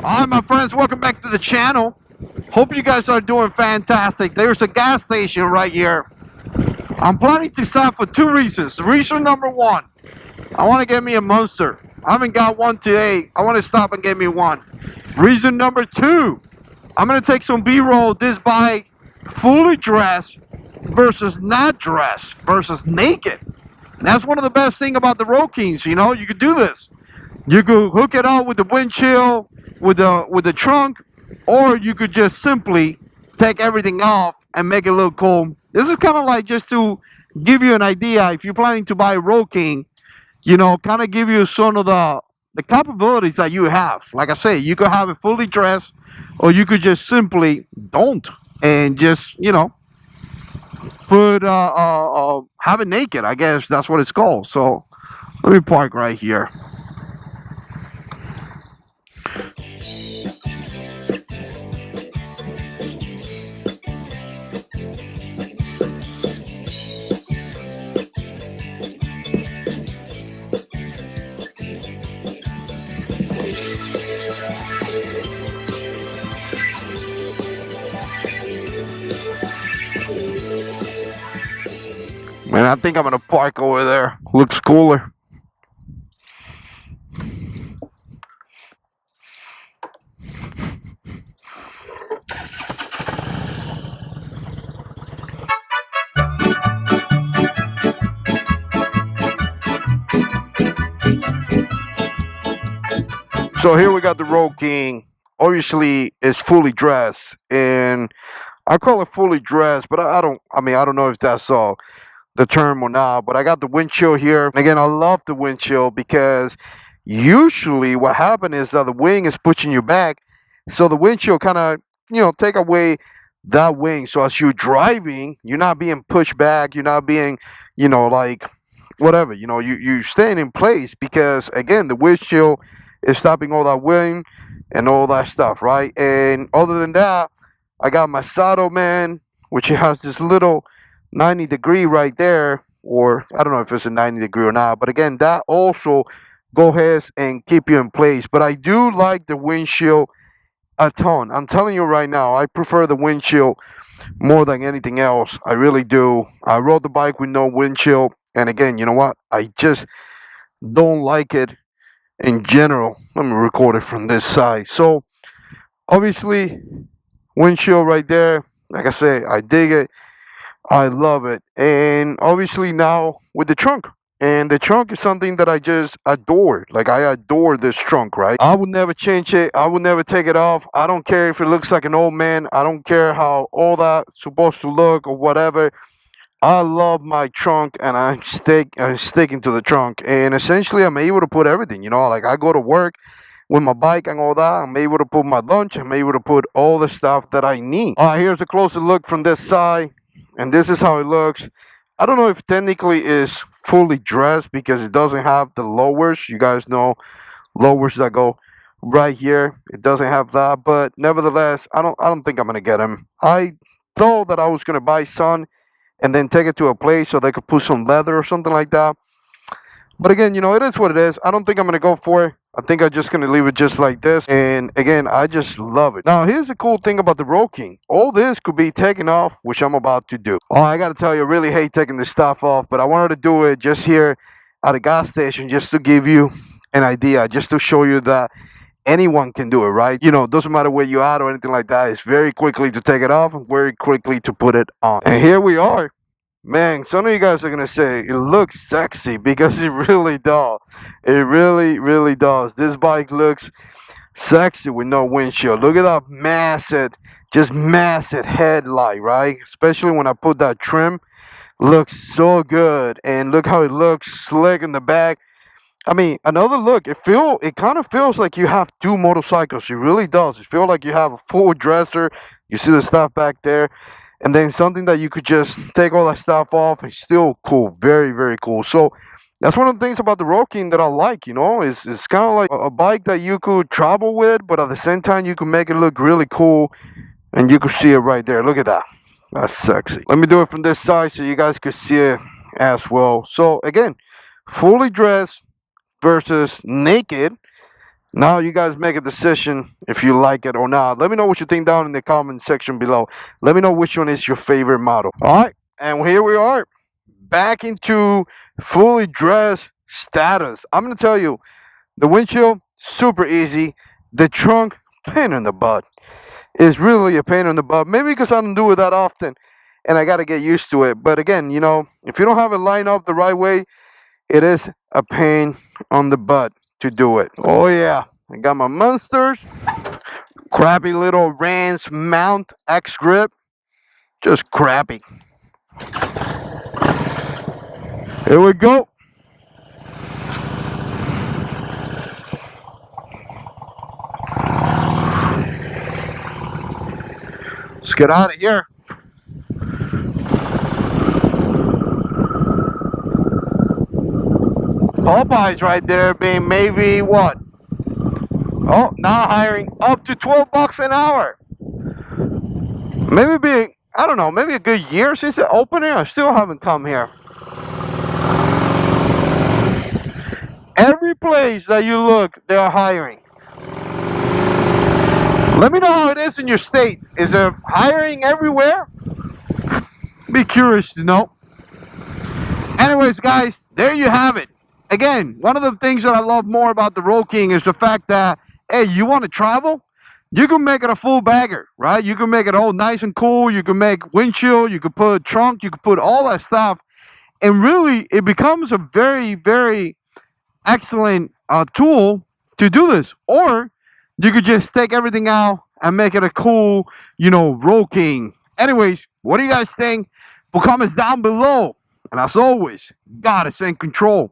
Hi, my friends. Welcome back to the channel. Hope you guys are doing fantastic. There's a gas station right here. I'm planning to stop for two reasons. Reason number one, I want to get me a Monster. I haven't got one today. I want to stop and get me one. Reason number two, I'm going to take some B-roll of this bike fully dressed versus not dressed versus naked. That's one of the best things about the Road Kings. You know, you could do this. You could hook it up with the wind chill, with the trunk, or you could just simply take everything off and make it look cool. This is kind of like just to give you an idea. If you're planning to buy a Road King, you know, kind of give you some of the capabilities that you have. Like I say, you could have it fully dressed, or you could just simply don't and just, you know, put have it naked. I guess that's what it's called. So let me park right here. Man, I think I'm gonna park over there. Looks cooler. So here we got the Road King. Obviously, it's fully dressed, and I call it fully dressed, but I don't. I mean, I don't know if that's the term or not. But I got the wind chill here. And again, I love the wind chill because usually what happens is that the wing is pushing you back, so the wind chill kind of take away that wing. So as you're driving, you're not being pushed back. You're not being like whatever. You staying in place because again, the wind chill is stopping all that wind and all that stuff, right? And other than that, I got my saddle, man, which has this little 90-degree right there, or I don't know if it's a 90-degree or not, but again, that also go ahead and keep you in place. But I do like the windshield a ton. I'm telling you right now, I prefer the windshield more than anything else. I really do. I rode the bike with no windshield, and again, you know what? I just don't like it in general. Let me record it from this side. So obviously, windshield right there. Like I say, I dig it. I love it. And obviously now with the trunk. And the trunk is something that I just adore. Like I adore this trunk, right? I would never change it. I would never take it off. I don't care if it looks like an old man. I don't care how all that's supposed to look or whatever. I love my trunk, and I'm sticking to the trunk. And essentially, I'm able to put everything. Like I go to work with my bike and all that. I'm able to put my lunch. I'm able to put all the stuff that I need. All right, here's a closer look from this side, and this is how it looks. I don't know if technically is fully dressed because it doesn't have the lowers. You guys know lowers that go right here. It doesn't have that, but nevertheless, I don't think I'm gonna get them. I thought that I was gonna buy some and then take it to a place so they could put some leather or something like that. But again, it is what it is. I don't think I'm going to go for it. I think I'm just going to leave it just like this. And again, I just love it. Now, here's the cool thing about the Road King. All this could be taken off, which I'm about to do. Oh, I got to tell you, I really hate taking this stuff off, but I wanted to do it just here at a gas station just to give you an idea, just to show you that anyone can do it, right? Doesn't matter where you're at or anything like that. It's very quickly to take it off and very quickly to put it on. And here we are. Man, some of you guys are going to say it looks sexy because it really does. It really, really does. This bike looks sexy with no windshield. Look at that massive headlight, right? Especially when I put that trim. Looks so good. And look how it looks slick in the back. I mean, another look, it kind of feels like you have two motorcycles. It really does. It feels like you have a full dresser. You see the stuff back there. And then something that you could just take all that stuff off. It's still cool. Very, very cool. So that's one of the things about the Road King that I like, It's kind of like a bike that you could travel with, but at the same time, you can make it look really cool. And you can see it right there. Look at that. That's sexy. Let me do it from this side so you guys can see it as well. So again, fully dressed versus naked. Now you guys make a decision if you like it or not. Let me know what you think down in the comment section below. Let me know which one is your favorite model. All right, and here we are, back into fully dressed status. I'm gonna tell you, the windshield super easy. The trunk, pain in the butt. It's really a pain in the butt. Maybe because I don't do it that often, and I gotta get used to it. But again, you know, if you don't have it lined up the right way, it is a pain on the butt to do it. Oh yeah, I got my monsters. Crappy little Rance mount X grip. Just crappy. Here we go. Let's get out of here. Popeye's right there being maybe what? Oh, now hiring up to $12 an hour. Maybe being, I don't know, maybe a good year since the opening. I still haven't come here. Every place that you look, they're hiring. Let me know how it is in your state. Is there hiring everywhere? Be curious to know. Anyways, guys, there you have it. Again, one of the things that I love more about the Road King is the fact that, hey, you want to travel? You can make it a full bagger, right? You can make it all nice and cool. You can make windshield. You can put trunk. You can put all that stuff. And really, it becomes a very, very excellent tool to do this. Or you could just take everything out and make it a cool, you know, Road King. Anyways, what do you guys think? Put comments down below. And as always, God is in control.